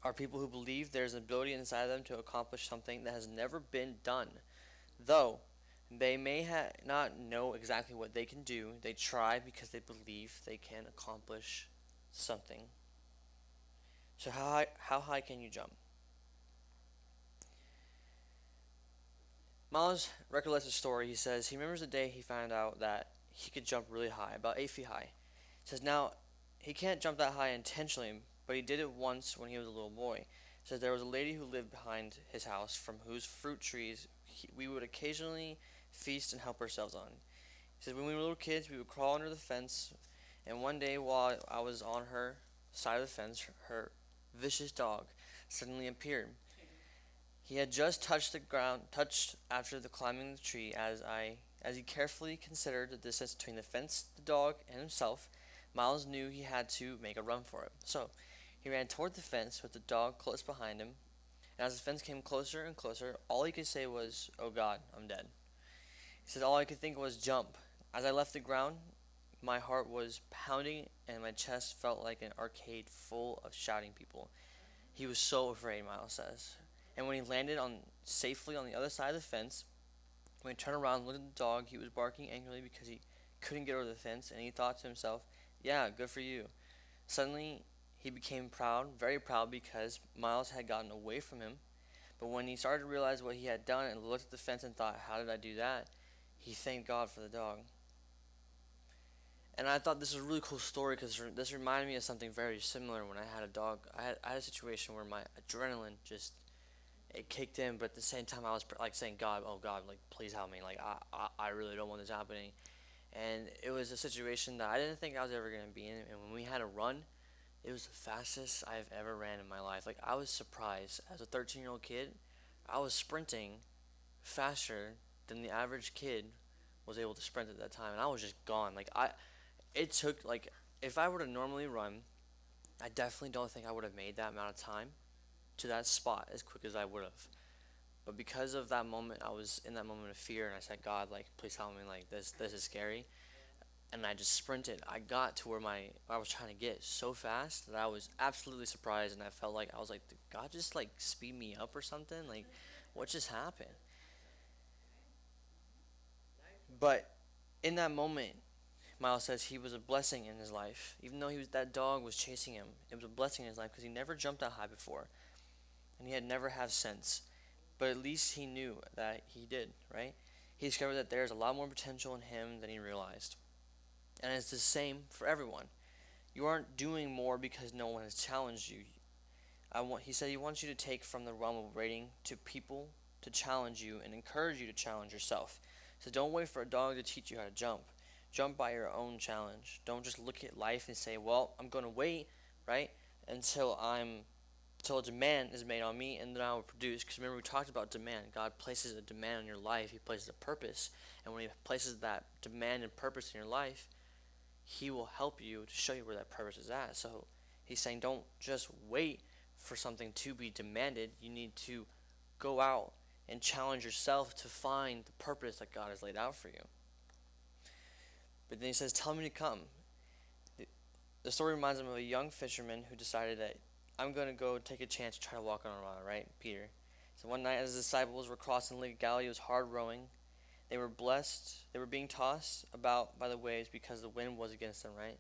are people who believe there's an ability inside of them to accomplish something that has never been done. Though they may not know exactly what they can do, they try because they believe they can accomplish something. So how high can you jump? Miles recollects a story. He says he remembers the day he found out that he could jump really high, about 8 feet high. He says now he can't jump that high intentionally, but he did it once when he was a little boy. He says there was a lady who lived behind his house from whose fruit trees we would occasionally feast and help ourselves on. He says when we were little kids, we would crawl under the fence, and one day while I was on her side of the fence, her vicious dog suddenly appeared. He had just touched the ground, touched after the climbing the tree. As he carefully considered the distance between the fence, the dog, and himself, Miles knew he had to make a run for it. So he ran toward the fence with the dog close behind him. And as the fence came closer and closer, all he could say was, "Oh God, I'm dead." He said all I could think was jump. As I left the ground, my heart was pounding and my chest felt like an arcade full of shouting people. He was so afraid, Miles says. And when he landed on safely on the other side of the fence, when he turned around and looked at the dog, he was barking angrily because he couldn't get over the fence, and he thought to himself, "Yeah, good for you." Suddenly, he became proud, very proud, because Miles had gotten away from him. But when he started to realize what he had done and looked at the fence and thought, "How did I do that?" he thanked God for the dog. And I thought this was a really cool story because this reminded me of something very similar when I had a dog. I had a situation where my adrenaline just it kicked in, but at the same time I was like saying, "God, oh God, like please help me. Like I really don't want this happening." And it was a situation that I didn't think I was ever gonna be in. And when we had a run, it was the fastest I've ever ran in my life. Like I was surprised as a 13-year-old kid, I was sprinting faster than the average kid was able to sprint at that time, and I was just gone. It took like if I were to normally run, I definitely don't think I would have made that amount of time to that spot as quick as I would have. But because of that moment, I was in that moment of fear, and I said, "God, like, please help me. Like, this is scary." And I just sprinted. I got to where I was trying to get so fast that I was absolutely surprised, and I felt like I was like, "Did God just like speed me up or something? Like, what just happened?" But in that moment, Miles says he was a blessing in his life. Even though that dog was chasing him, it was a blessing in his life because he never jumped that high before, and he had never have since. But at least he knew that he did, right? He discovered that there's a lot more potential in him than he realized. And it's the same for everyone. You aren't doing more because no one has challenged you. He said he wants you to take from the realm of waiting to people to challenge you and encourage you to challenge yourself. So don't wait for a dog to teach you how to jump. Jump by your own challenge. Don't just look at life and say, "Well, I'm going to wait, right, until a demand is made on me, and then I will produce." Because remember, we talked about demand. God places a demand on your life. He places a purpose, and when He places that demand and purpose in your life, He will help you to show you where that purpose is at. So He's saying, don't just wait for something to be demanded. You need to go out and challenge yourself to find the purpose that God has laid out for you. But then He says, "Tell me to come." The story reminds him of a young fisherman who decided that I'm going to go take a chance to try to walk on water, right? Peter. So one night as the disciples were crossing Lake Galilee, it was hard rowing. They were blessed. They were being tossed about by the waves because the wind was against them, right?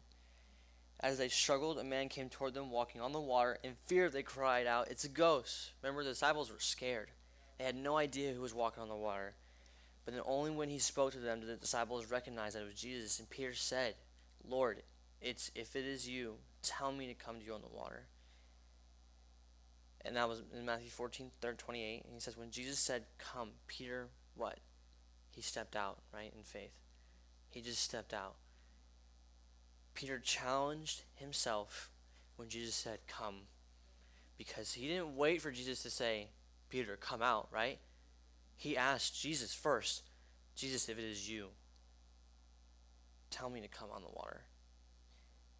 As they struggled, a man came toward them walking on the water. In fear, they cried out, "It's a ghost." Remember, the disciples were scared. They had no idea who was walking on the water. But then only when he spoke to them did the disciples recognize that it was Jesus. And Peter said, "Lord, if it is you, tell me to come to you on the water." And that was in Matthew 14:28. And he says, when Jesus said, "Come," Peter, what? He stepped out, right, in faith. He just stepped out. Peter challenged himself when Jesus said, "Come." Because he didn't wait for Jesus to say, "Peter, come out," right? He asked Jesus first, "Jesus, if it is you, tell me to come on the water."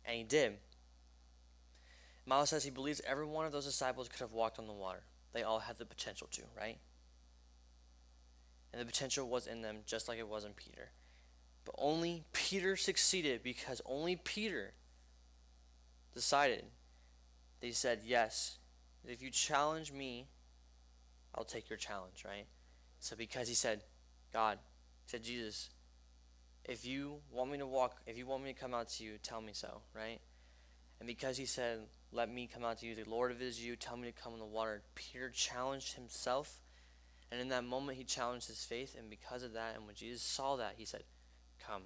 And he did. Miles says he believes every one of those disciples could have walked on the water. They all had the potential to, right? And the potential was in them just like it was in Peter. But only Peter succeeded because only Peter decided. They said, "Yes, If you challenge me, I'll take your challenge, right? So because he said, God, he said, Jesus, if you want me to walk, if you want me to come out to you, tell me so, right? And because he said, let me come out to you, the Lord, if it is you, tell me to come in the water, Peter challenged himself. And in that moment, he challenged his faith. And because of that, and when Jesus saw that, he said, come.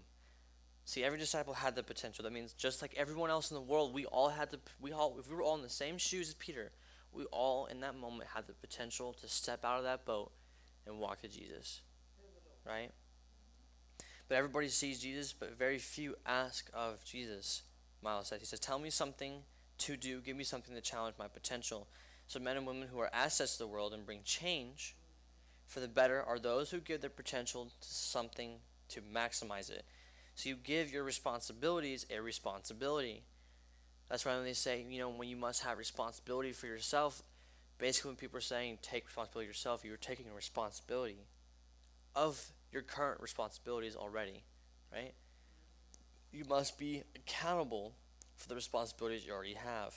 See, every disciple had the potential. That means just like everyone else in the world, if we were all in the same shoes as Peter, we all in that moment had the potential to step out of that boat and walk to Jesus, right? But everybody sees Jesus, but very few ask of Jesus. Miles says, he says, tell me something to do, give me something to challenge my potential. So men and women who are assets to the world and bring change for the better are those who give their potential to something to maximize it. So you give your responsibilities a responsibility. That's why when they say, when you must have responsibility for yourself, basically when people are saying take responsibility yourself, you're taking a responsibility of your current responsibilities already, right? You must be accountable for the responsibilities you already have.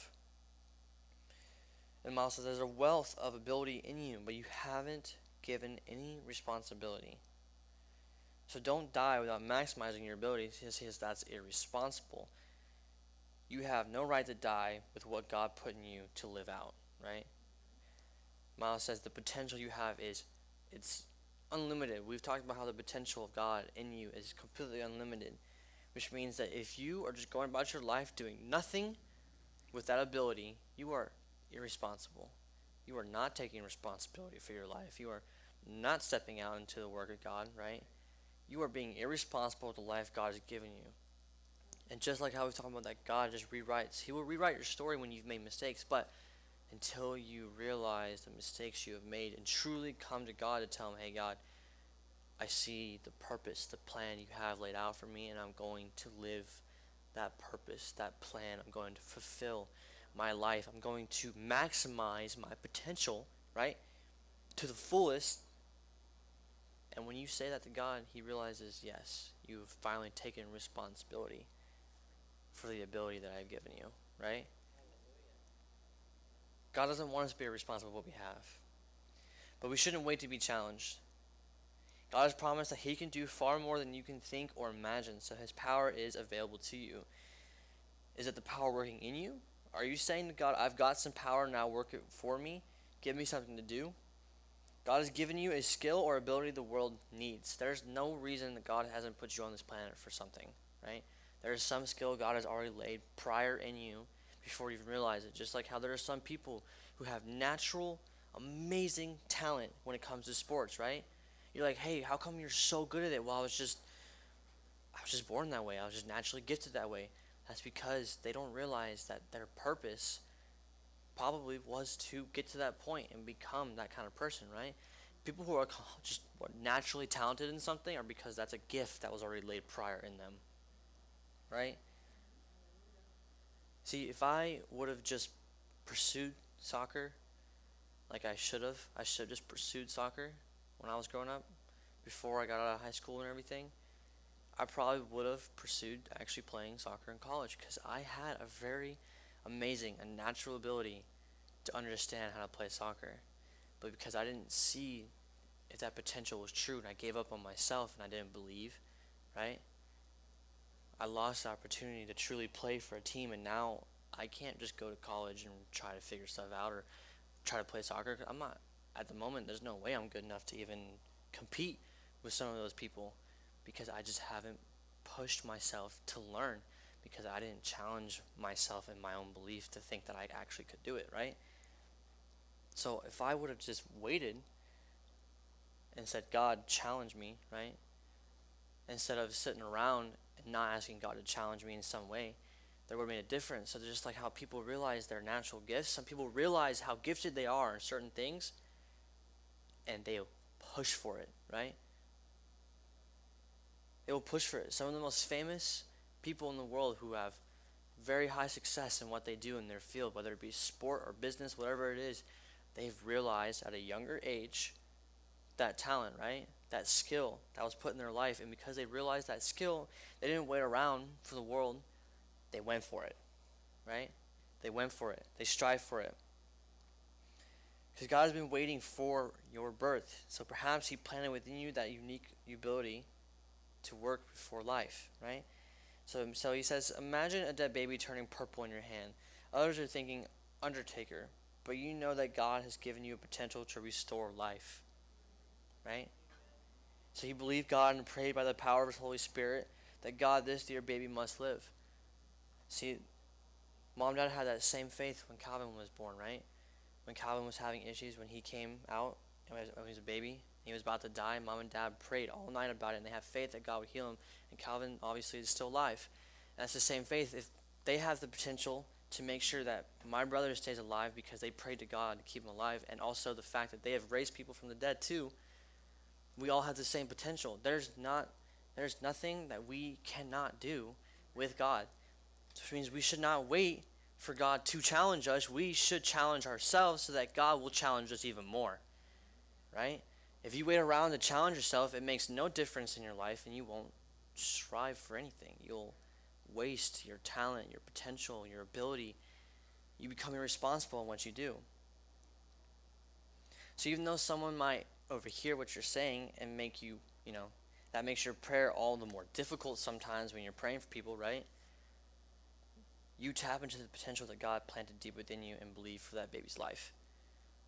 And Miles says there's a wealth of ability in you, but you haven't given any responsibility. So don't die without maximizing your abilities. He says that's irresponsible. You have no right to die with what God put in you to live out, right? Miles says the potential you have it's unlimited. We've talked about how the potential of God in you is completely unlimited, which means that if you are just going about your life doing nothing with that ability, you are irresponsible. You are not taking responsibility for your life. You are not stepping out into the work of God, right? You are being irresponsible with the life God has given you. And just like how we've talked about that God just rewrites, he will rewrite your story when you've made mistakes, but until you realize the mistakes you have made and truly come to God to tell him, hey God, I see the purpose, the plan you have laid out for me, and I'm going to live that purpose, that plan. I'm going to fulfill my life. I'm going to maximize my potential, right, to the fullest. And when you say that to God, he realizes, yes, you've finally taken responsibility for the ability that I've given you, right? God doesn't want us to be irresponsible with what we have. But we shouldn't wait to be challenged. God has promised that he can do far more than you can think or imagine, so his power is available to you. Is it the power working in you? Are you saying to God, I've got some power, now work it for me? Give me something to do? God has given you a skill or ability the world needs. There's no reason that God hasn't put you on this planet for something, right? There is some skill God has already laid prior in you before you even realize it. Just like how there are some people who have natural, amazing talent when it comes to sports, right? You're like, hey, how come you're so good at it? Well, I was just born that way. I was just naturally gifted that way. That's because they don't realize that their purpose probably was to get to that point and become that kind of person, right? People who are just naturally talented in something are because that's a gift that was already laid prior in them, right? See, if I would have just pursued soccer like I should have just pursued soccer when I was growing up, before I got out of high school and everything, I probably would have pursued actually playing soccer in college because I had a very amazing, a natural ability to understand how to play soccer. But because I didn't see if that potential was true and I gave up on myself and I didn't believe, right? I lost the opportunity to truly play for a team, and now I can't just go to college and try to figure stuff out or try to play soccer. I'm not, at the moment, there's no way I'm good enough to even compete with some of those people because I just haven't pushed myself to learn because I didn't challenge myself in my own belief to think that I actually could do it, right? So if I would have just waited and said, God, challenge me, right? Instead of sitting around and not asking God to challenge me in some way, that would have made a difference. So just like how people realize their natural gifts, some people realize how gifted they are in certain things, and they'll push for it, right? They will push for it. Some of the most famous people in the world who have very high success in what they do in their field, whether it be sport or business, whatever it is, they've realized at a younger age that talent, right? That skill that was put in their life. And because they realized that skill, they didn't wait around for the world. They went for it, right? They went for it. They strived for it. Because God has been waiting for your birth. So perhaps he planted within you that unique ability to work before life, right? So he says, imagine a dead baby turning purple in your hand. Others are thinking undertaker, but you know that God has given you a potential to restore life, right? So he believed God and prayed by the power of his Holy Spirit that God, this dear baby must live. See, mom and dad had that same faith when Calvin was born, right? When Calvin was having issues, when he came out, when he was a baby, he was about to die, mom and dad prayed all night about it, and they have faith that God would heal him, and Calvin obviously is still alive. And that's the same faith. If they have the potential to make sure that my brother stays alive because they prayed to God to keep him alive, and also the fact that they have raised people from the dead too, we all have the same potential. There's nothing that we cannot do with God. Which means we should not wait for God to challenge us. We should challenge ourselves so that God will challenge us even more. Right? If you wait around to challenge yourself, it makes no difference in your life and you won't strive for anything. You'll waste your talent, your potential, your ability. You become irresponsible in what you do. So even though someone might overhear what you're saying and make you, that makes your prayer all the more difficult sometimes when you're praying for people, right? You tap into the potential that God planted deep within you and believe for that baby's life.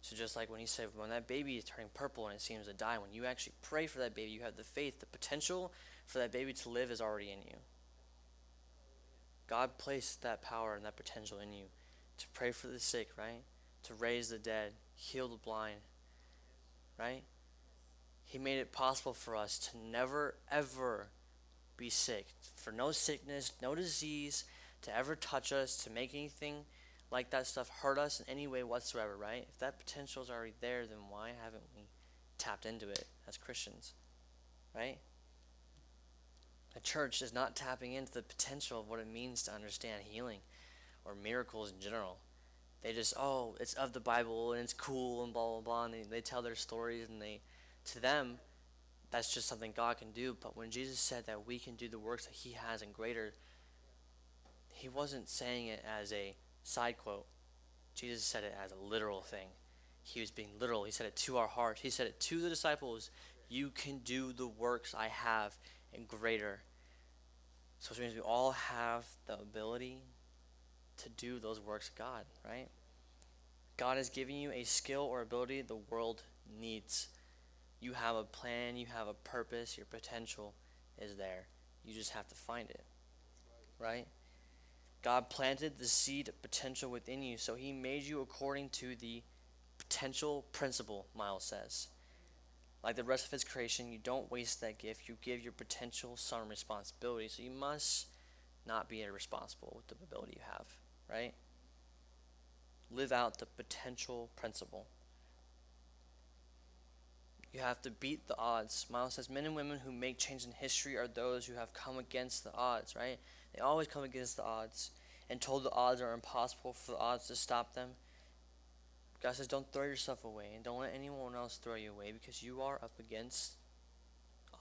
So just like when he said, when that baby is turning purple and it seems to die, when you actually pray for that baby, you have the faith, the potential for that baby to live is already in you. God placed that power and that potential in you to pray for the sick, right? To raise the dead, heal the blind, right? He made it possible for us to never, ever be sick. For no sickness, no disease to ever touch us, to make anything like that stuff hurt us in any way whatsoever, right? If that potential is already there, then why haven't we tapped into it as Christians, right? The church is not tapping into the potential of what it means to understand healing or miracles in general. They just, it's of the Bible and it's cool and blah, blah, blah, and they tell their stories, and to them, that's just something God can do. But when Jesus said that we can do the works that he has and greater, he wasn't saying it as a side quote. Jesus said it as a literal thing. He was being literal. He said it to our hearts. He said it to the disciples. You can do the works I have and greater. So it means we all have the ability to do those works of God, right? God has given you a skill or ability the world needs. You have a plan, you have a purpose, your potential is there. You just have to find it, right? God planted the seed of potential within you, so he made you according to the potential principle, Miles says. Like the rest of his creation, you don't waste that gift. You give your potential some responsibility. So you must not be irresponsible with the ability you have, right? Live out the potential principle. You have to beat the odds. Miles says, men and women who make change in history are those who have come against the odds, right? They always come against the odds and told the odds are impossible for the odds to stop them. God says, don't throw yourself away and don't let anyone else throw you away, because you are up against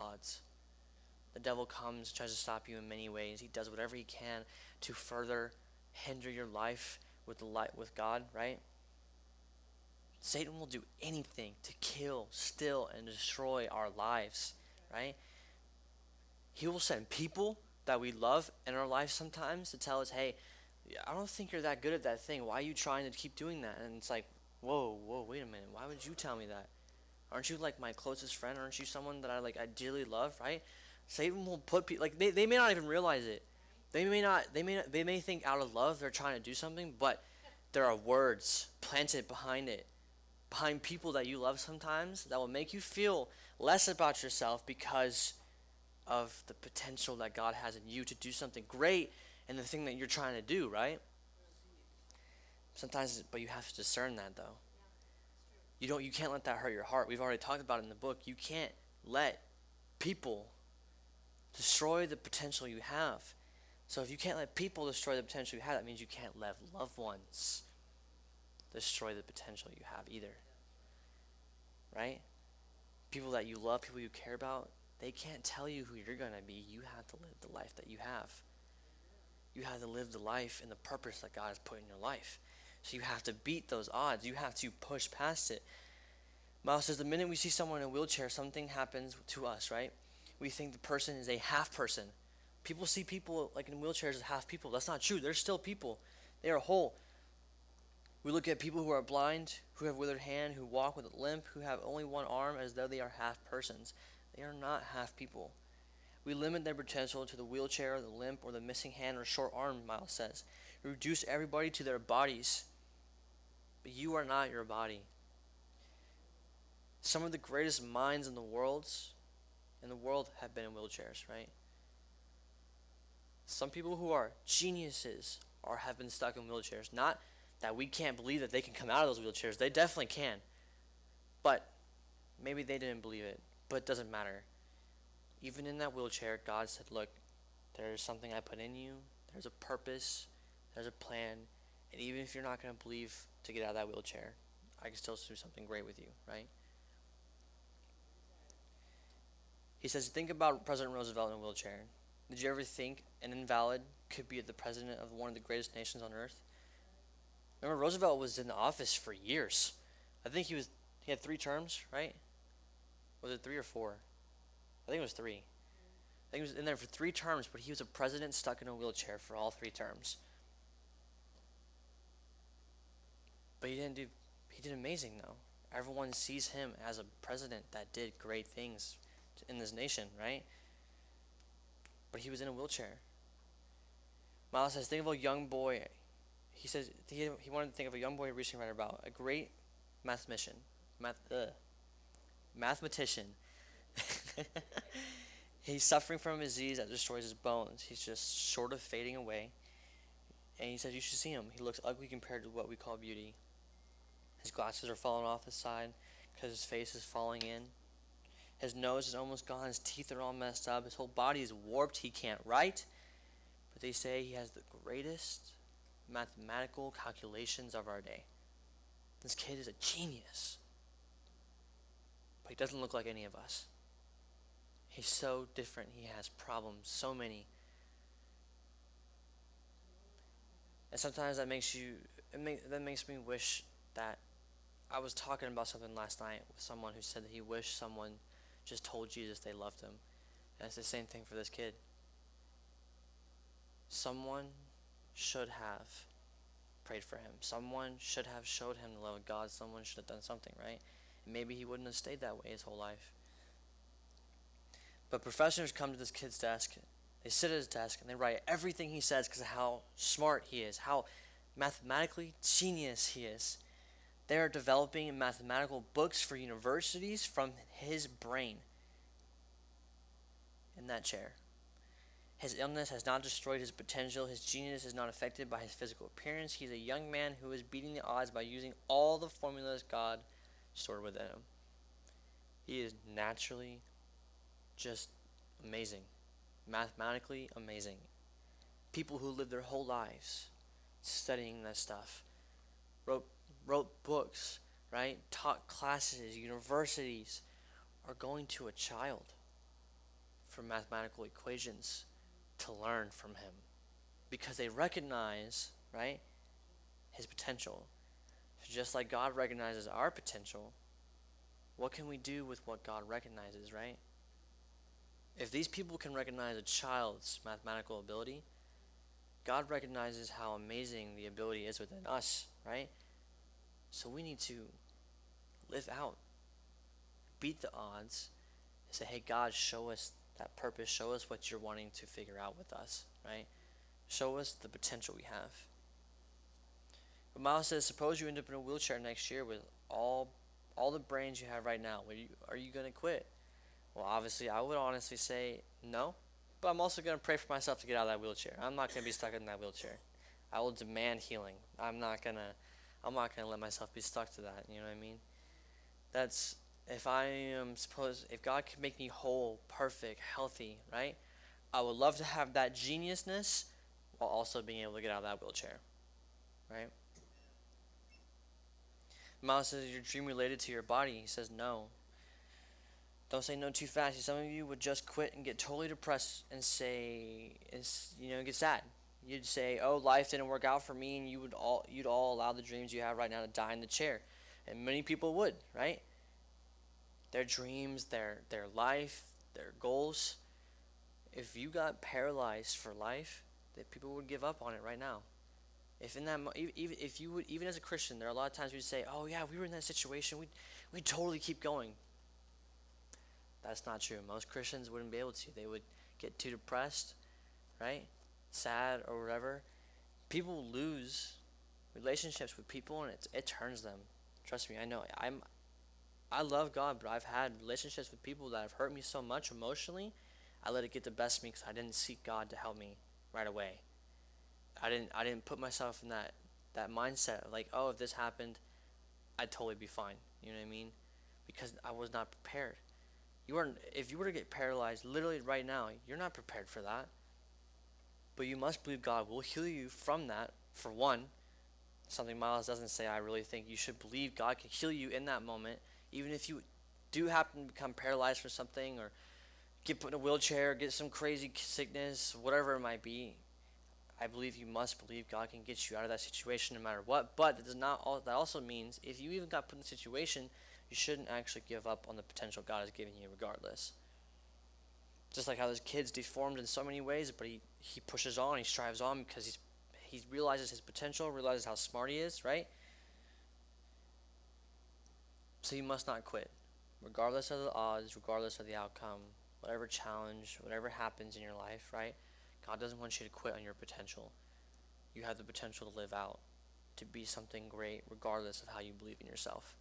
odds. The devil comes, tries to stop you in many ways. He does whatever he can to further hinder your life with God, right? Satan will do anything to kill, steal, and destroy our lives, right? He will send people that we love in our life sometimes to tell us, hey, I don't think you're that good at that thing. Why are you trying to keep doing that? And it's like, whoa, wait a minute. Why would you tell me that? Aren't you like my closest friend? Aren't you someone that I like ideally love, right? Satan will put people, like they may not even realize it. They may think out of love they're trying to do something, but there are words planted behind it, behind people that you love sometimes, that will make you feel less about yourself because of the potential that God has in you to do something great in the thing that you're trying to do, right? Sometimes, but you have to discern that though. You can't let that hurt your heart. We've already talked about it in the book. You can't let people destroy the potential you have. So if you can't let people destroy the potential you have, that means you can't let loved ones destroy the potential you have either. Right? People that you love, people you care about, they can't tell you who you're going to be. You have to live the life that you have. You have to live the life and the purpose that God has put in your life. So you have to beat those odds. You have to push past it. Miles says the minute we see someone in a wheelchair, something happens to us, right? We think the person is a half person. People see people like in wheelchairs as half people. That's not true. They're still people. They are whole. We look at people who are blind, who have withered hand, who walk with a limp, who have only one arm as though they are half persons. They are not half people. We limit their potential to the wheelchair, the limp, or the missing hand or short arm, Miles says. We reduce everybody to their bodies. But you are not your body. Some of the greatest minds in the world have been in wheelchairs, right? Some people who are geniuses have been stuck in wheelchairs. Not that we can't believe that they can come out of those wheelchairs. They definitely can. But maybe they didn't believe it. But it doesn't matter. Even in that wheelchair, God said, look, there's something I put in you. There's a purpose. There's a plan. And even if you're not going to believe to get out of that wheelchair, I can still do something great with you, right? He says, think about President Roosevelt in a wheelchair. Did you ever think an invalid could be the president of one of the greatest nations on earth? Remember, Roosevelt was in the office for years. I think he had 3 terms, right? Was it 3 or 4? I think it was 3. I think he was in there for 3 terms, but he was a president stuck in a wheelchair for all 3 terms. But he did amazing though. Everyone sees him as a president that did great things in this nation, right? But he was in a wheelchair. Miles says, think of a young boy. He says he wanted to think of a young boy recently read about, a great mathematician. He's suffering from a disease that destroys his bones. He's just sort of fading away. And he says, you should see him. He looks ugly compared to what we call beauty. His glasses are falling off his side because his face is falling in. His nose is almost gone. His teeth are all messed up. His whole body is warped. He can't write. But they say he has the greatest mathematical calculations of our day. This kid is a genius. But he doesn't look like any of us. He's so different. He has problems, so many. And sometimes that makes me wish that I was talking about something last night with someone who said that he wished someone just told Jesus they loved him. And it's the same thing for this kid. Someone should have prayed for him. Someone should have showed him the love of God. Someone should have done something, right? And maybe he wouldn't have stayed that way his whole life. But professors come to this kid's desk. They sit at his desk and they write everything he says because of how smart he is, how mathematically genius he is. They are developing mathematical books for universities from his brain in that chair. His illness has not destroyed his potential. His genius is not affected by his physical appearance. He's a young man who is beating the odds by using all the formulas God stored within him. He is naturally just amazing. Mathematically amazing. People who live their whole lives studying that stuff, wrote books, right? Taught classes, universities, are going to a child for mathematical equations to learn from him because they recognize, right, his potential. So just like God recognizes our potential, what can we do with what God recognizes, right? If these people can recognize a child's mathematical ability, God recognizes how amazing the ability is within us, right? So we need to live out, beat the odds, and say, hey, God, show us that purpose. Show us what you're wanting to figure out with us, right? Show us the potential we have. But Miles says, suppose you end up in a wheelchair next year with all the brains you have right now. Are you going to quit? Well, obviously, I would honestly say no. But I'm also going to pray for myself to get out of that wheelchair. I'm not going to be stuck in that wheelchair. I will demand healing. I'm not going to let myself be stuck to that. You know what I mean? That's, if God can make me whole, perfect, healthy, right? I would love to have that geniusness while also being able to get out of that wheelchair, right? Miles says, is your dream related to your body? He says, no. Don't say no too fast. Some of you would just quit and get totally depressed and say, get sad. You'd say, "Oh, life didn't work out for me," and you'd all allow the dreams you have right now to die in the chair, and many people would, right? Their dreams, their life, their goals. If you got paralyzed for life, that people would give up on it right now. If in that even if you would, even as a Christian, there are a lot of times we'd say, "Oh yeah, we were in that situation, we totally keep going." That's not true. Most Christians wouldn't be able to. They would get too depressed, right? Sad or whatever. People lose relationships with people, and it turns them. Trust me, I know. I love God, but I've had relationships with people that have hurt me so much emotionally. I let it get the best of me because I didn't seek God to help me right away. I didn't put myself in that mindset of like, oh, if this happened, I'd totally be fine. You know what I mean? Because I was not prepared. You are If you were to get paralyzed literally right now, you're not prepared for that. But you must believe God will heal you from that, for one. Something Miles doesn't say, I really think you should believe God can heal you in that moment, even if you do happen to become paralyzed for something, or get put in a wheelchair, get some crazy sickness, whatever it might be. I believe you must believe God can get you out of that situation no matter what. But that does not. That also means if you even got put in a situation, you shouldn't actually give up on the potential God has given you, regardless. Just like how this kid's deformed in so many ways, but he pushes on, he strives on because he realizes his potential, realizes how smart he is, right? So you must not quit, regardless of the odds, regardless of the outcome, whatever challenge, whatever happens in your life, right? God doesn't want you to quit on your potential. You have the potential to live out, to be something great, regardless of how you believe in yourself.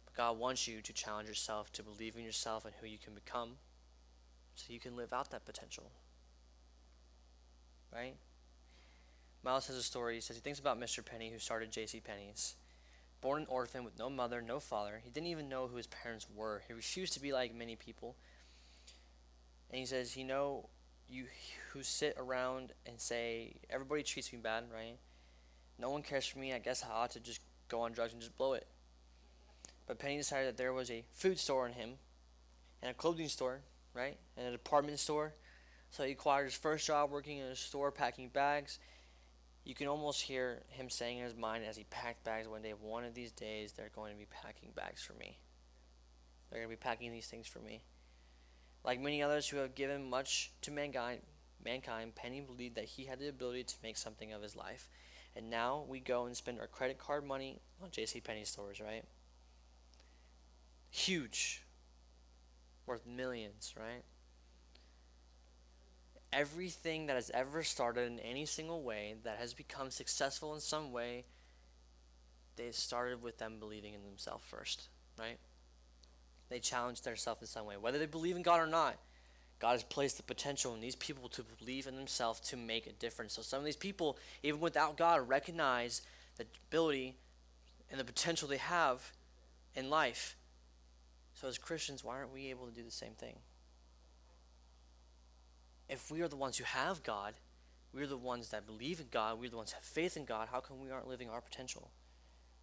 But God wants you to challenge yourself, to believe in yourself and who you can become, so you can live out that potential, right? Miles has a story. He says he thinks about Mr. Penny, who started J.C. Penney's. Born an orphan with no mother, no father, he didn't even know who his parents were. He refused to be like many people. And he says, you who sit around and say, everybody treats me bad, right? No one cares for me. I guess I ought to just go on drugs and just blow it. But Penny decided that there was a food store in him, and a clothing store, right? And a department store. So he acquired his first job working in a store packing bags. You can almost hear him saying in his mind as he packed bags one day, one of these days they're going to be packing bags for me. They're going to be packing these things for me. Like many others who have given much to mankind, Penny believed that he had the ability to make something of his life. And now we go and spend our credit card money on JCPenney stores, right? Huge. Worth millions, right? Everything that has ever started in any single way that has become successful in some way, they started with them believing in themselves first, right? They challenged themselves in some way. Whether they believe in God or not, God has placed the potential in these people to believe in themselves to make a difference. So some of these people, even without God, recognize the ability and the potential they have in life. So as Christians, why aren't we able to do the same thing? If we are the ones who have God, we're the ones that believe in God, we're the ones who have faith in God, how come we aren't living our potential?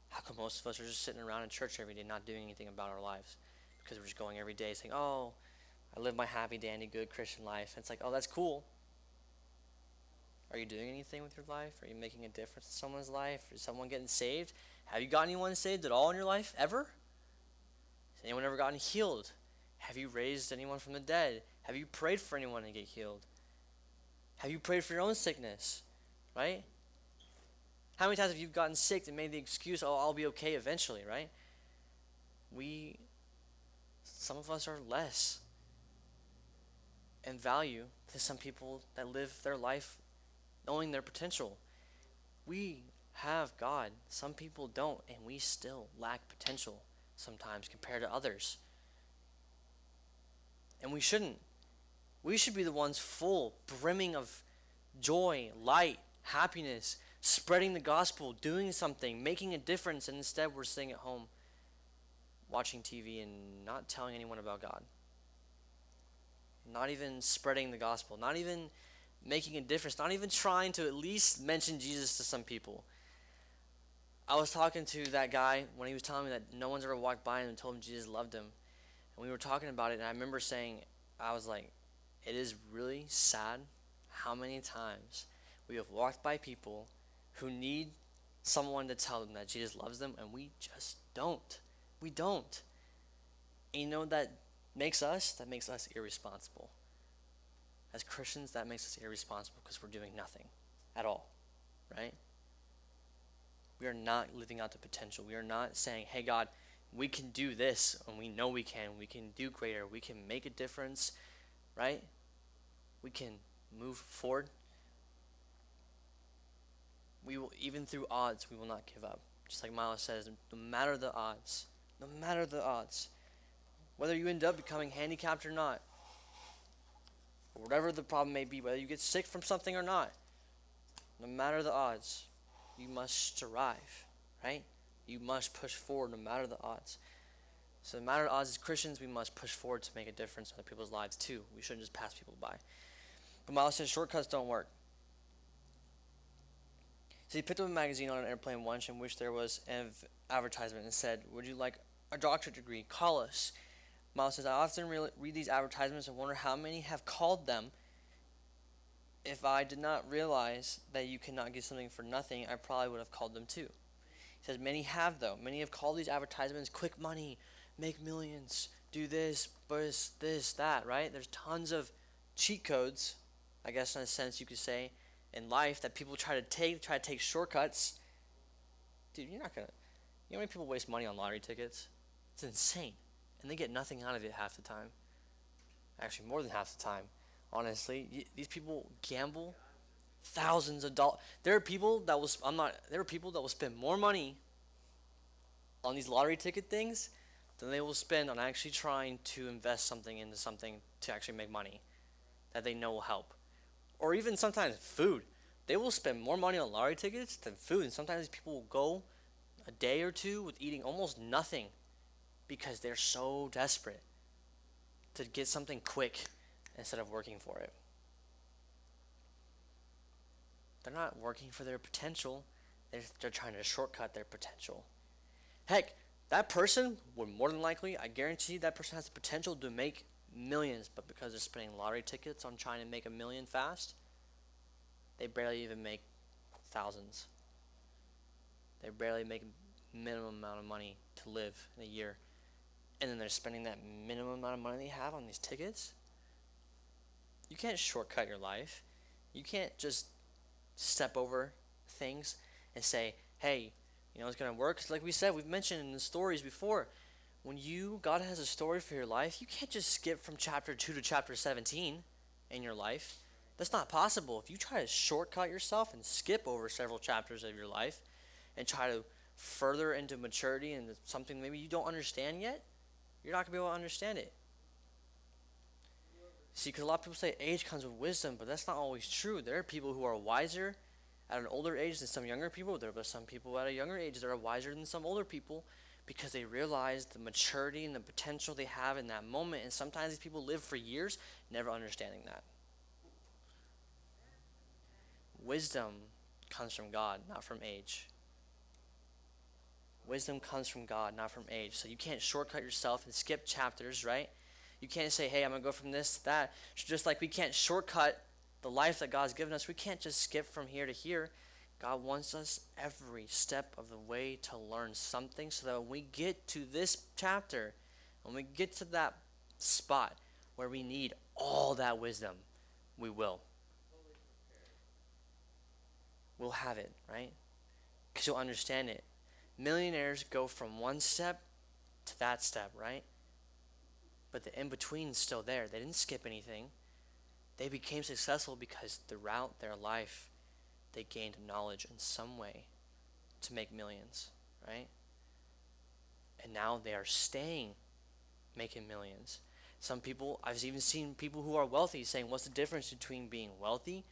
How come most of us are just sitting around in church every day not doing anything about our lives? Because we're just going every day saying, oh, I live my happy, dandy, good Christian life. And it's like, oh, that's cool. Are you doing anything with your life? Are you making a difference in someone's life? Is someone getting saved? Have you got anyone saved at all in your life, ever? Has anyone ever gotten healed? Have you raised anyone from the dead? Have you prayed for anyone to get healed? Have you prayed for your own sickness? Right? How many times have you gotten sick and made the excuse, oh, I'll be okay eventually, right? Some of us are less in value to some people that live their life knowing their potential. We have God. Some people don't, and we still lack potential sometimes compared to others. And we shouldn't. We should be the ones full, brimming of joy, light, happiness, spreading the gospel, doing something, making a difference, and instead we're sitting at home watching TV and not telling anyone about God. Not even spreading the gospel, not even making a difference, not even trying to at least mention Jesus to some people. I was talking to that guy when he was telling me that no one's ever walked by him and told him Jesus loved him. And we were talking about it, and I remember saying, I was like, it is really sad how many times We have walked by people who need someone to tell them that Jesus loves them, and we just don't. We don't. And you know that makes us? That makes us irresponsible. As Christians, that makes us irresponsible because we're doing nothing at all, right? We are not living out the potential. We are not saying, hey, God, we can do this, and we know we can. We can do greater. We can make a difference, right? We can move forward. We will, even through odds, we will not give up. Just like Miles says, no matter the odds, whether you end up becoming handicapped or not, or whatever the problem may be, whether you get sick from something or not, no matter the odds, you must strive, right? You must push forward no matter the odds. So no matter the odds, as Christians, we must push forward to make a difference in other people's lives too. We shouldn't just pass people by. But Miles says shortcuts don't work. So he picked up a magazine on an airplane once in which there was an advertisement and said, would you like a doctorate degree? Call us. Miles says, I often read these advertisements and wonder how many have called them. If I did not realize that you cannot get something for nothing, I probably would have called them too. He says, many have though. Many have called these advertisements quick money, make millions, do this, this, that, right? There's tons of cheat codes, I guess in a sense you could say, in life that people try to take shortcuts. Dude, you know how many people waste money on lottery tickets? It's insane. And they get nothing out of it half the time. Actually, more than half the time. Honestly, these people gamble thousands of dollars. There are people that will spend more money on these lottery ticket things than they will spend on actually trying to invest something into something to actually make money that they know will help. Or even sometimes food. They will spend more money on lottery tickets than food. And sometimes people will go a day or two with eating almost nothing because they're so desperate to get something quick instead of working for it. They're not working for their potential. They're trying to shortcut their potential. Heck, that person would more than likely, I guarantee that person has the potential to make millions, but because they're spending lottery tickets on trying to make $1 million fast, they barely even make thousands. They barely make a minimum amount of money to live in a year. And then they're spending that minimum amount of money they have on these tickets. You can't shortcut your life. You can't just step over things and say, hey, it's going to work. Because like we said, we've mentioned in the stories before, when God has a story for your life, you can't just skip from chapter 2 to chapter 17 in your life. That's not possible. If you try to shortcut yourself and skip over several chapters of your life and try to further into maturity and something maybe you don't understand yet, you're not going to be able to understand it. See, because a lot of people say age comes with wisdom, but that's not always true. There are people who are wiser at an older age than some younger people. There are some people at a younger age that are wiser than some older people because they realize the maturity and the potential they have in that moment. And sometimes these people live for years never understanding that. Wisdom comes from God, not from age. Wisdom comes from God, not from age. So you can't shortcut yourself and skip chapters, right? You can't say, hey, I'm going to go from this to that. Just like we can't shortcut the life that God's given us. We can't just skip from here to here. God wants us every step of the way to learn something so that when we get to this chapter, when we get to that spot where we need all that wisdom, we will. We'll have it, right? Because you'll understand it. Millionaires go from one step to that step, right? But the in-between is still there. They didn't skip anything. They became successful because throughout their life, they gained knowledge in some way to make millions, right? And now they are staying making millions. Some people, I've even seen people who are wealthy saying, what's the difference between being wealthy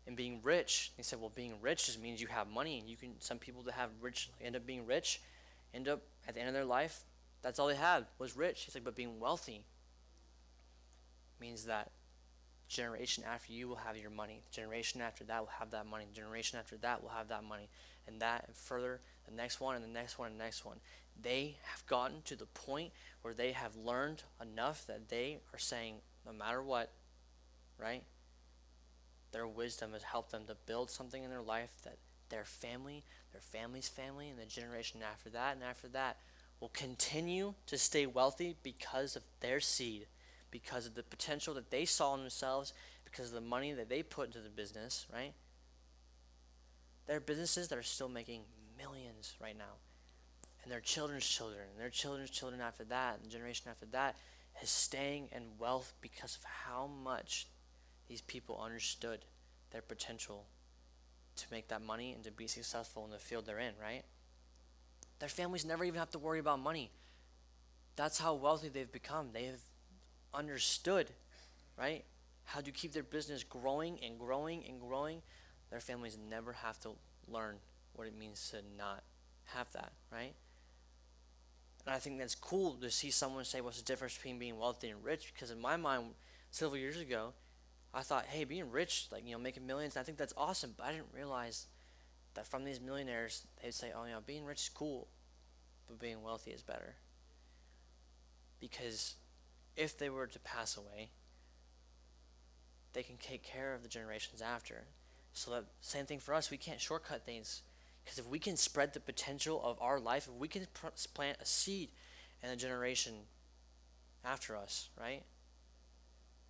and being rich? They said, well, being rich just means you have money, and some people that have rich end up being rich, end up at the end of their life, that's all they had was rich. He's like, but being wealthy means that generation after you will have your money. The generation after that will have that money. The generation after that will have that money. And that and further, the next one and the next one and the next one. They have gotten to the point where they have learned enough that they are saying, no matter what, right? Their wisdom has helped them to build something in their life that their family, their family's family, and the generation after that will continue to stay wealthy because of their seed, because of the potential that they saw in themselves, because of the money that they put into the business, right? There are businesses that are still making millions right now. And their children's children, and their children's children after that, and the generation after that is staying in wealth because of how much these people understood their potential to make that money and to be successful in the field they're in, right? Their families never even have to worry about money. That's how wealthy they've become. They have understood, right, how to keep their business growing and growing and growing. Their families never have to learn what it means to not have that, right? And I think that's cool to see someone say what's the difference between being wealthy and rich, because in my mind, several years ago, I thought, hey, being rich, like, making millions, I think that's awesome. But I didn't realize that from these millionaires, they'd say, oh, being rich is cool, but being wealthy is better. Because if they were to pass away, they can take care of the generations after. So that same thing for us, we can't shortcut things. Because if we can spread the potential of our life, if we can plant a seed in a generation after us, right?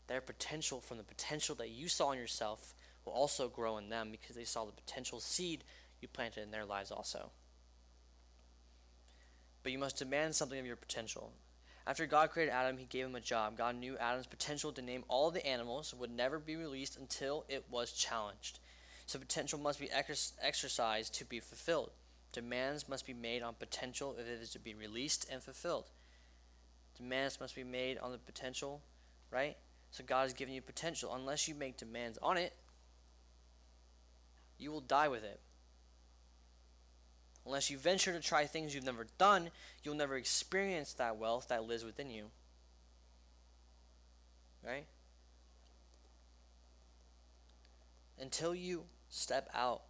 Their potential from the potential that you saw in yourself will also grow in them because they saw the potential seed you planted in their lives also. But you must demand something of your potential. After God created Adam, he gave him a job. God knew Adam's potential to name all the animals would never be released until it was challenged. So potential must be exercised to be fulfilled. Demands must be made on potential if it is to be released and fulfilled. Demands must be made on the potential, right? So God has given you potential. Unless you make demands on it, you will die with it. Unless you venture to try things you've never done, you'll never experience that wealth that lives within you. Right? Until you step out,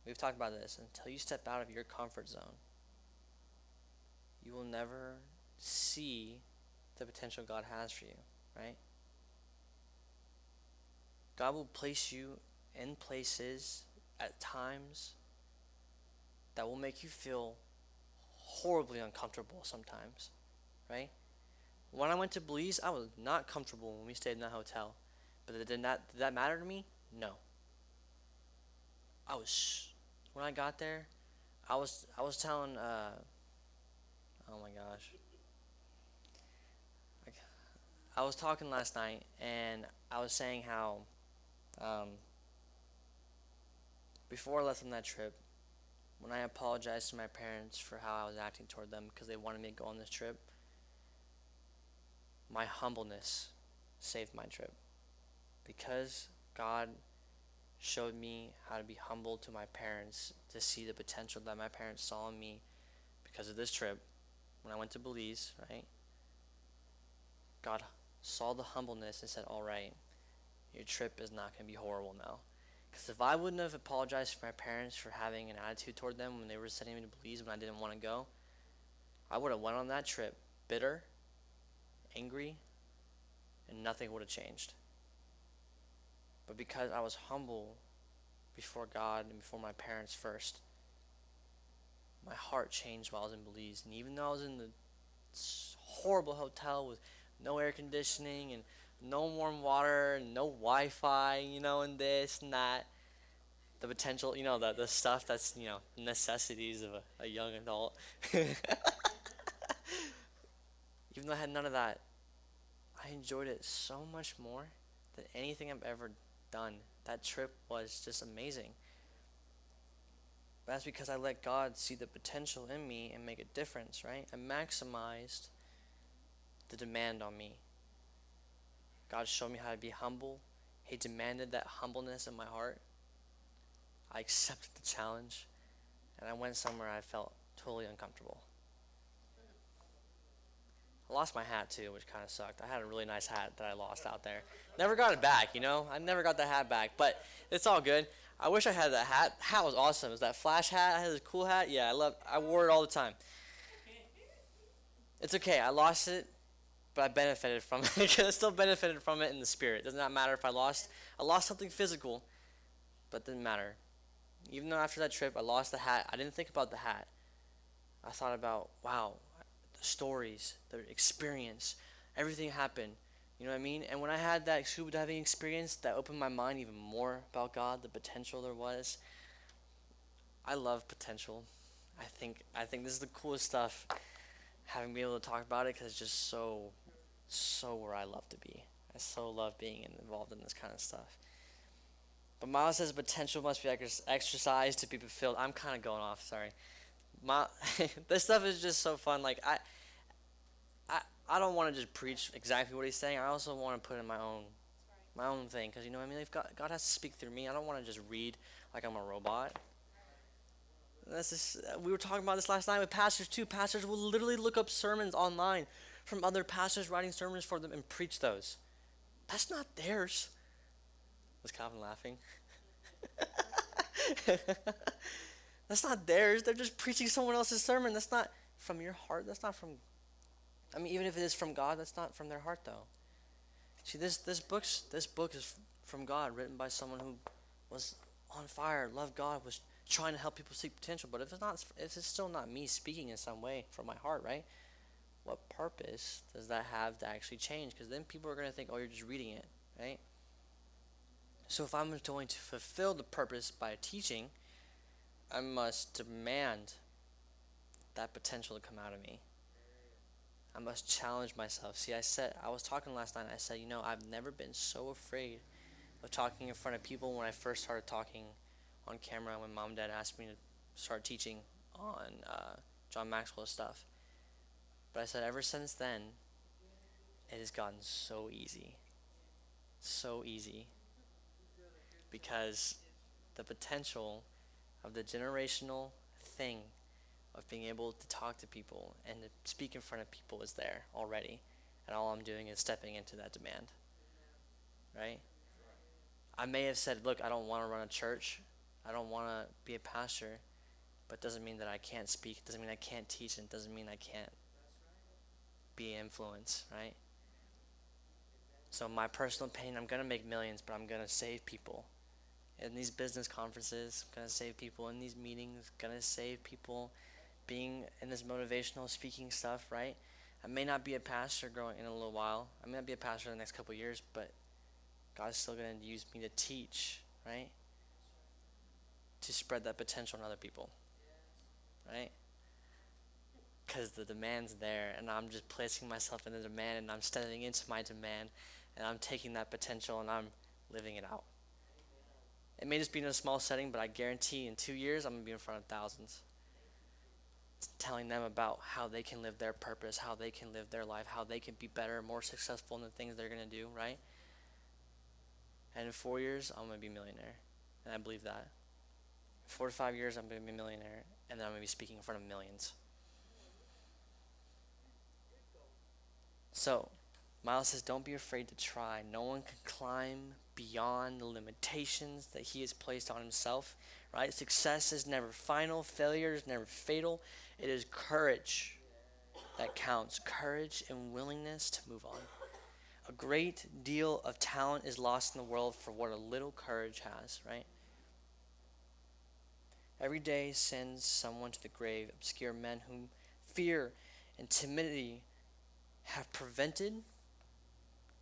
we've talked about this, until you step out of your comfort zone, you will never see the potential God has for you, right? God will place you in places at times that will make you feel horribly uncomfortable sometimes, right? When I went to Belize, I was not comfortable when we stayed in that hotel. But did that matter to me? No. When I got there, I was telling, oh my gosh. I was talking last night, and I was saying how, before I left on that trip, when I apologized to my parents for how I was acting toward them because they wanted me to go on this trip, my humbleness saved my trip. Because God showed me how to be humble to my parents, to see the potential that my parents saw in me because of this trip, when I went to Belize, right? God saw the humbleness and said, all right, your trip is not going to be horrible now. Because if I wouldn't have apologized to my parents for having an attitude toward them when they were sending me to Belize when I didn't want to go, I would have went on that trip bitter, angry, and nothing would have changed. But because I was humble before God and before my parents first, my heart changed while I was in Belize. And even though I was in the horrible hotel with no air conditioning and no warm water and no Wi-Fi, and this and that, the potential, the stuff that's, necessities of a young adult. Even though I had none of that, I enjoyed it so much more than anything I've ever done. That trip was just amazing. But that's because I let God see the potential in me and make a difference, right? I maximized the demand on me. God showed me how to be humble. He demanded that humbleness in my heart. I accepted the challenge, and I went somewhere I felt totally uncomfortable. I lost my hat too, which kind of sucked. I had a really nice hat that I lost out there. Never got it back, I never got the hat back, but it's all good. I wish I had that hat. The hat was awesome. It was that flash hat. I had this cool hat. Yeah, I wore it all the time. It's okay. I lost it, but I benefited from it. I still benefited from it in the spirit. It does not matter if I lost something physical, but it didn't matter. Even though after that trip I lost the hat, I didn't think about the hat. I thought about, wow, the stories, the experience, everything happened. You know what I mean? And when I had that scuba diving experience, that opened my mind even more about God, the potential there was. I love potential. I think this is the coolest stuff. Having been able to talk about it because it's just so where I love to be. I so love being involved in this kind of stuff. But Miles says potential must be exercised to be fulfilled. I'm kind of going off. Sorry. My this stuff is just so fun. Like I, I don't want to just preach exactly what he's saying. I also want to put in my own thing because you know what I mean. If God has to speak through me, I don't want to just read like I'm a robot. We were talking about this last night with pastors too. Pastors will literally look up sermons online from other pastors writing sermons for them and preach those. That's not theirs. Was Calvin laughing? That's not theirs. They're just preaching someone else's sermon. That's not from your heart. That's not from. I mean, even if it is from God, that's not from their heart, though. See, this book is from God, written by someone who was on fire, loved God, was trying to help people see potential. But if it's still not me speaking in some way from my heart, right? What purpose does that have to actually change? Because then people are going to think, oh, you're just reading it, right? So if I'm going to fulfill the purpose by teaching, I must demand that potential to come out of me. I must challenge myself. See, I was talking last night, and I said, I've never been so afraid of talking in front of people when I first started talking on camera when mom and dad asked me to start teaching on John Maxwell stuff. But I said ever since then, it has gotten so easy. So easy. Because the potential of the generational thing of being able to talk to people and to speak in front of people is there already. And all I'm doing is stepping into that demand. Right? I may have said, look, I don't want to run a church. I don't want to be a pastor. But it doesn't mean that I can't speak. It doesn't mean I can't teach. And it doesn't mean I can't be an influence. Right? So my personal opinion, I'm going to make millions, but I'm going to save people. In these business conferences, I'm going to save people. In these meetings, going to save people. Being in this motivational speaking stuff, right? I may not be a pastor growing in a little while. I may not be a pastor in the next couple of years, but God's still going to use me to teach, right? To spread that potential in other people, right? Because the demand's there, and I'm just placing myself in the demand, and I'm stepping into my demand, and I'm taking that potential, and I'm living it out. It may just be in a small setting, but I guarantee in 2 years, I'm going to be in front of thousands. Telling them about how they can live their purpose, how they can live their life, how they can be better, more successful in the things they're going to do, right? And in 4 years, I'm going to be a millionaire. And I believe that. In 4 to 5 years, I'm going to be a millionaire, and then I'm going to be speaking in front of millions. So, Miles says, don't be afraid to try. No one can climb beyond the limitations that he has placed on himself, right? Success is never final. Failure is never fatal. It is courage that counts. Courage and willingness to move on. A great deal of talent is lost in the world for what a little courage has, right? Every day sends someone to the grave. Obscure men whom fear and timidity have prevented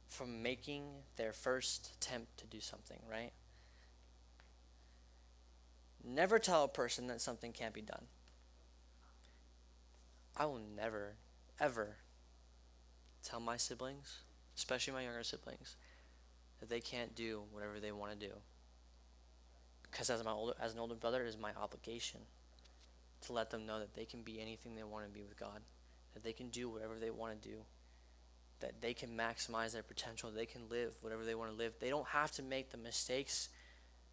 from making their first attempt to do something, right? Never tell a person that something can't be done. I will never, ever tell my siblings, especially my younger siblings, that they can't do whatever they want to do. Because as an older brother, it is my obligation to let them know that they can be anything they want to be with God, that they can do whatever they want to do, that they can maximize their potential, they can live whatever they want to live. They don't have to make the mistakes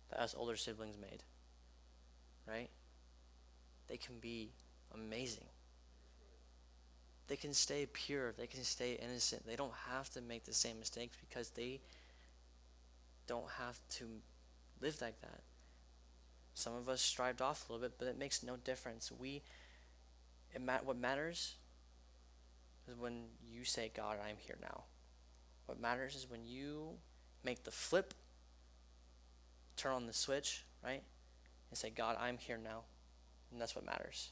that us older siblings made, right? They can be amazing. They can stay pure. They can stay innocent. They don't have to make the same mistakes because they don't have to live like that. Some of us strived off a little bit, but it makes no difference. What matters is when you say, God, I'm here now. What matters is when you make the flip turn on the switch, right? And say, God, I'm here now. And that's what matters.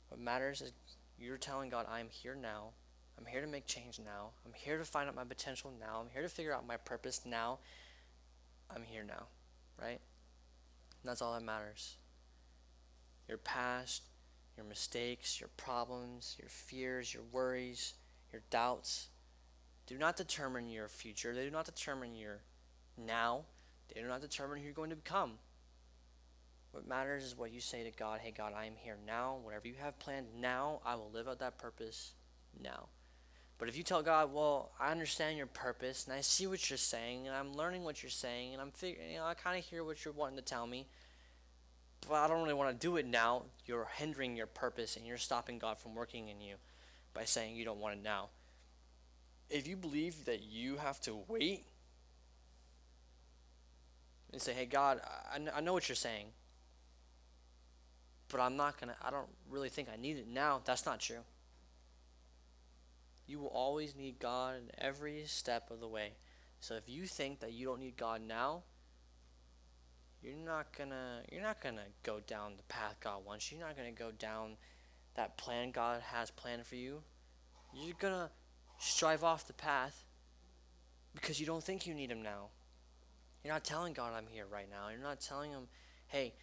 What matters is you're telling God, I'm here now. I'm here to make change now. I'm here to find out my potential now. I'm here to figure out my purpose now. I'm here now, right? And that's all that matters. Your past, your mistakes, your problems, your fears, your worries, your doubts do not determine your future. They do not determine your now. They do not determine who you're going to become. What matters is what you say to God. Hey, God, I am here now. Whatever you have planned now, I will live out that purpose now. But if you tell God, well, I understand your purpose, and I see what you're saying, and I'm learning what you're saying, and I'm figuring, I kind of hear what you're wanting to tell me, but I don't really want to do it now, you're hindering your purpose, and you're stopping God from working in you by saying you don't want it now. If you believe that you have to wait and say, hey, God, I know what you're saying, but I don't really think I need it now, that's not true. You will always need God in every step of the way. So if you think that you don't need God now, you're not gonna go down the path God wants you. You're not gonna go down that plan God has planned for you. You're gonna strive off the path because you don't think you need him now. You're not telling God I'm here right now. You're not telling him, hey,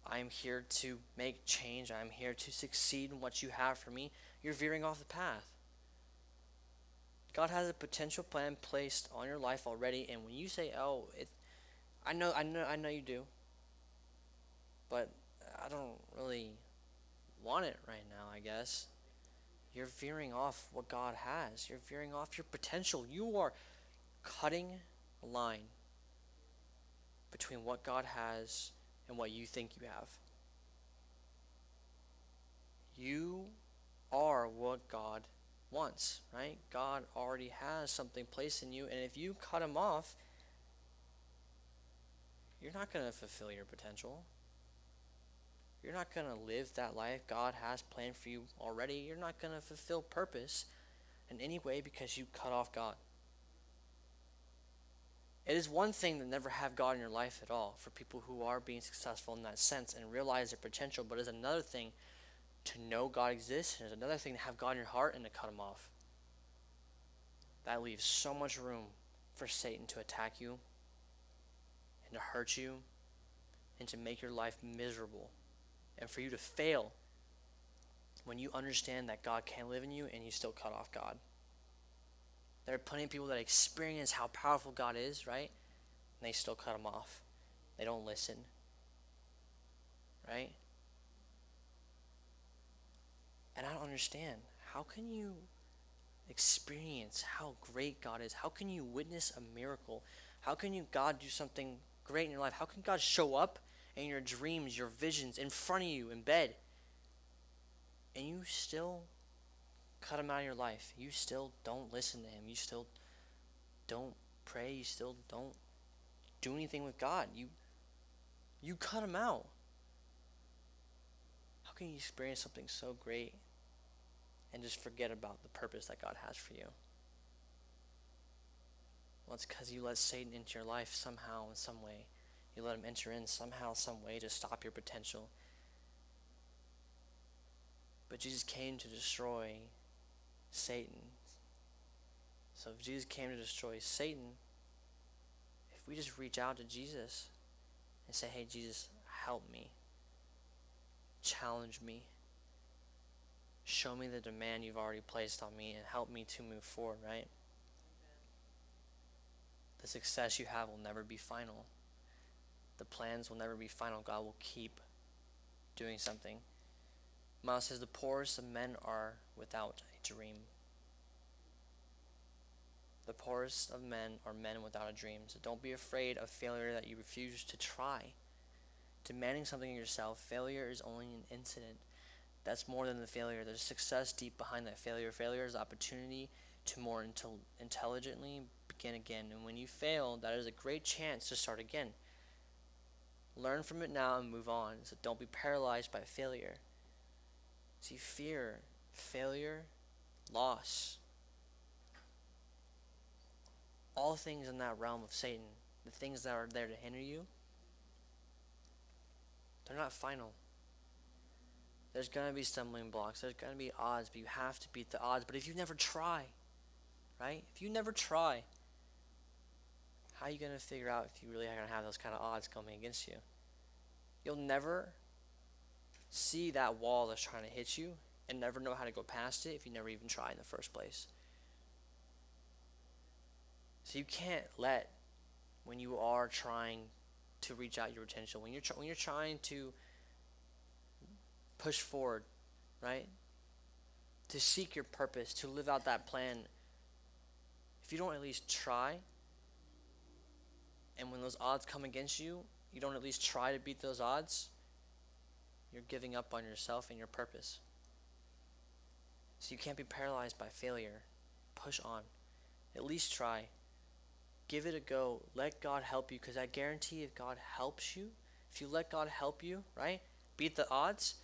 I'm here to make change. I'm here to succeed in what you have for me. You're veering off the path. God has a potential plan placed on your life already, and when you say, "Oh, I know you do, but I don't really want it right now," I guess you're veering off what God has. You're veering off your potential. You are cutting a line between what God has and what you think you have. You are what God wants, right? God already has something placed in you, and if you cut him off, you're not going to fulfill your potential. You're not going to live that life God has planned for you already. You're not going to fulfill purpose in any way because you cut off God. It is one thing to never have God in your life at all for people who are being successful in that sense and realize their potential, but it's another thing to know God exists, and it's another thing to have God in your heart and to cut him off. That leaves so much room for Satan to attack you and to hurt you and to make your life miserable and for you to fail when you understand that God can live in you and you still cut off God. There are plenty of people that experience how powerful God is, right? And they still cut him off. They don't listen, right? And I don't understand. How can you experience how great God is? How can you witness a miracle? How can God do something great in your life? How can God show up in your dreams, your visions, in front of you, in bed, and you still cut him out of your life? You still don't listen to him. You still don't pray. You still don't do anything with God. You cut him out. How can you experience something so great and just forget about the purpose that God has for you? Well, it's because you let Satan into your life somehow, in some way. You let him enter in somehow, some way to stop your potential. But Jesus came to destroy Satan. So if Jesus came to destroy Satan, if we just reach out to Jesus and say, hey, Jesus, help me. Challenge me. Show me the demand you've already placed on me and help me to move forward, right? The success you have will never be final. The plans will never be final. God will keep doing something. Miles says, the poorest of men are without a dream. The poorest of men are men without a dream. So don't be afraid of failure that you refuse to try. Demanding something of yourself, failure is only an incident. That's more than the failure. There's success deep behind that failure. Failure is opportunity to more intelligently begin again. And when you fail, that is a great chance to start again. Learn from it now and move on. So don't be paralyzed by failure. See, fear, failure, loss, all things in that realm of Satan, the things that are there to hinder you, They're not final. There's going to be stumbling blocks. There's going to be odds, but you have to beat the odds. But if you never try, right? If you never try, how are you going to figure out if you really are going to have those kind of odds coming against you? You'll never see that wall that's trying to hit you and never know how to go past it if you never even try in the first place. So you can't let, when you are trying to reach out your potential, when you're trying to push forward, right? To seek your purpose, to live out that plan, if you don't at least try, and when those odds come against you, you don't at least try to beat those odds, you're giving up on yourself and your purpose. So you can't be paralyzed by failure. Push on. At least try. Give it a go. Let God help you, because I guarantee if God helps you, if you let God help you, right, beat the odds,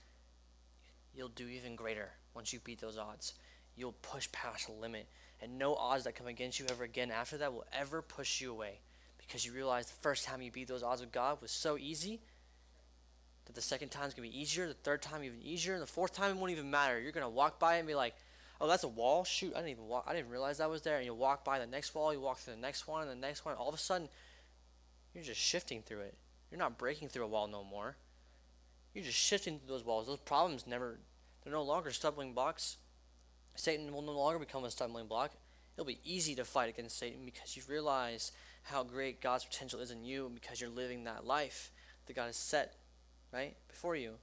you'll do even greater once you beat those odds. You'll push past the limit, and no odds that come against you ever again after that will ever push you away, because you realize the first time you beat those odds with God was so easy that the second time is going to be easier, the third time even easier, and the fourth time it won't even matter. You're going to walk by it and be like, oh, that's a wall? Shoot, I didn't realize that was there. And you walk by the next wall, you walk through the next one, and the next one. All of a sudden, you're just shifting through it. You're not breaking through a wall no more. You're just shifting through those walls. Those problems they're no longer stumbling blocks. Satan will no longer become a stumbling block. It'll be easy to fight against Satan because you realize how great God's potential is in you, because you're living that life that God has set, right, before you.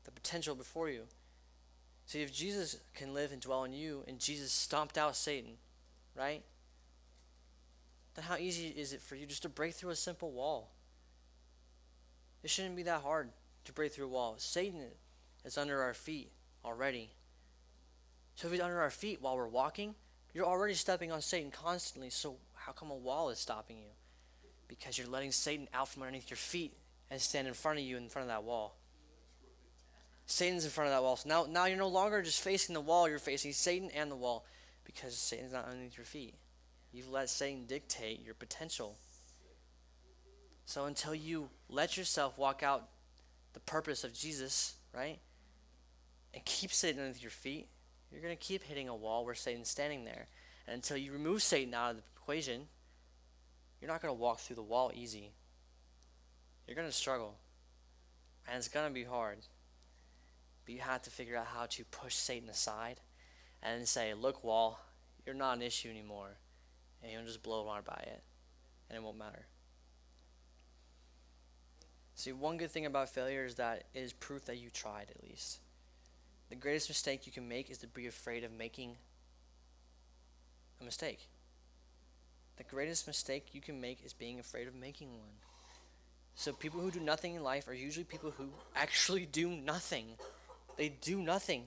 The potential before you. See, if Jesus can live and dwell in you, and Jesus stomped out Satan, right, then how easy is it for you just to break through a simple wall? It shouldn't be that hard to break through a wall. Satan is under our feet already. So if he's under our feet while we're walking, you're already stepping on Satan constantly. So how come a wall is stopping you? Because you're letting Satan out from underneath your feet and stand in front of you, in front of that wall. Satan's in front of that wall. So now you're no longer just facing the wall, you're facing Satan and the wall, because Satan's not underneath your feet. You've let Satan dictate your potential. So until you let yourself walk out the purpose of Jesus, right, and keep Satan underneath your feet, you're going to keep hitting a wall where Satan's standing there. And until you remove Satan out of the equation, you're not going to walk through the wall easy. You're going to struggle. And it's going to be hard. But you have to figure out how to push Satan aside and then say, look, wall, you're not an issue anymore. And you'll just blow right by it. And it won't matter. See, one good thing about failure is that it is proof that you tried at least. The greatest mistake you can make is to be afraid of making a mistake. The greatest mistake you can make is being afraid of making one. So people who do nothing in life are usually people who actually do nothing. They do nothing.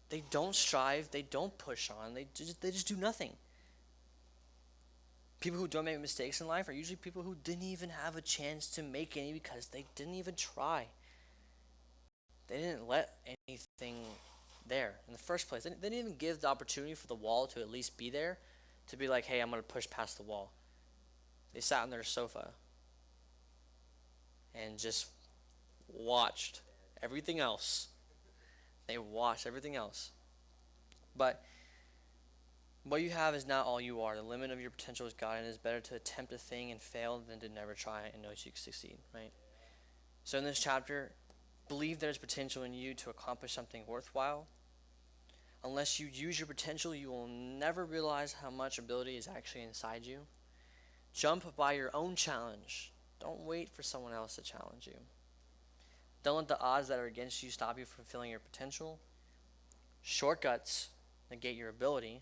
They don't strive. They don't push on. They just do nothing. People who don't make mistakes in life are usually people who didn't even have a chance to make any because they didn't even try. They didn't let anything there in the first place. They didn't even give the opportunity for the wall to at least be there, to be like, hey, I'm going to push past the wall. They sat on their sofa and just watched everything else. They watched everything else. But what you have is not all you are. The limit of your potential is God, and it is better to attempt a thing and fail than to never try and know you can succeed, right? So in this chapter, believe there's potential in you to accomplish something worthwhile. Unless you use your potential, you will never realize how much ability is actually inside you. Jump by your own challenge. Don't wait for someone else to challenge you. Don't let the odds that are against you stop you from fulfilling your potential. Shortcuts negate your ability.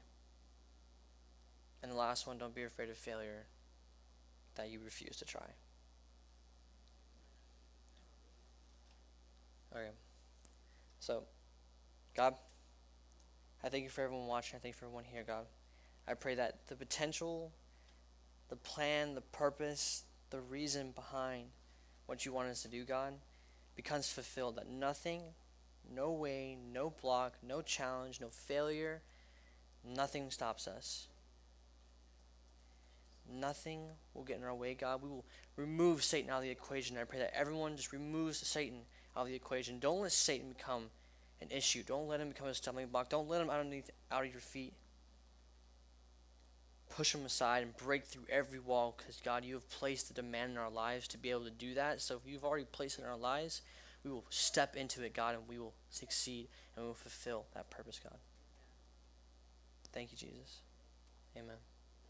And the last one, don't be afraid of failure that you refuse to try. Okay. So, God, I thank you for everyone watching. I thank you for everyone here, God. I pray that the potential, the plan, the purpose, the reason behind what you want us to do, God, becomes fulfilled. That nothing, no way, no block, no challenge, no failure, nothing stops us. Nothing will get in our way, God. We will remove Satan out of the equation. I pray that everyone just removes Satan out of the equation. Don't let Satan become an issue. Don't let him become a stumbling block. Don't let him out of your feet. Push him aside and break through every wall, because God, you have placed the demand in our lives to be able to do that. So if you've already placed it in our lives, we will step into it, God, and we will succeed and we will fulfill that purpose, God. Thank you, Jesus. Amen.